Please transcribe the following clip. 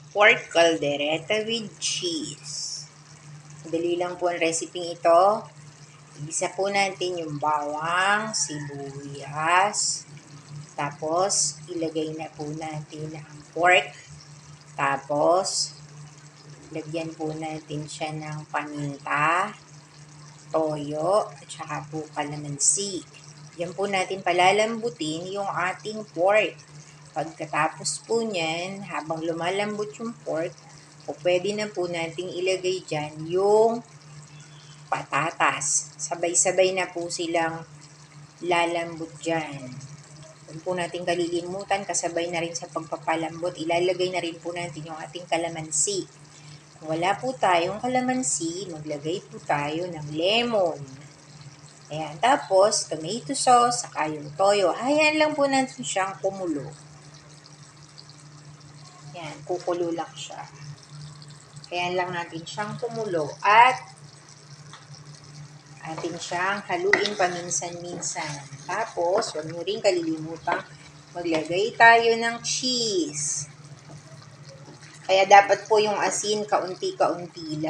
pork caldereta with cheese. Madali lang po ang recipe ito. Igisa po natin yung bawang, sibuyas. Tapos, ilagay na po natin ang pork. Tapos, lagyan po natin siya ng paminta, toyo, at saka po kalamansi. Yan po natin palalambutin yung ating pork. Pagkatapos po niyan, habang lumalambot yung pork, o pwede na po nating ilagay dyan yung patatas. Sabay-sabay na po silang lalambot dyan. Huwag po natin kalilimutan, kasabay na rin sa pagpapalambot, ilalagay na rin po natin yung ating kalamansi. Kung wala po tayong kalamansi, maglagay po tayo ng lemon. Ayan, tapos tomato sauce, saka yung toyo. Hayaan lang po natin siyang kumulo. Ayan, kukulo lang siya. Hayaan lang natin siyang kumulo at atin siyang haluin paminsan-minsan. Tapos, huwag nyo rin kalilimutang maglagay tayo ng cheese. Kaya dapat po yung asin kaunti-kaunti lang.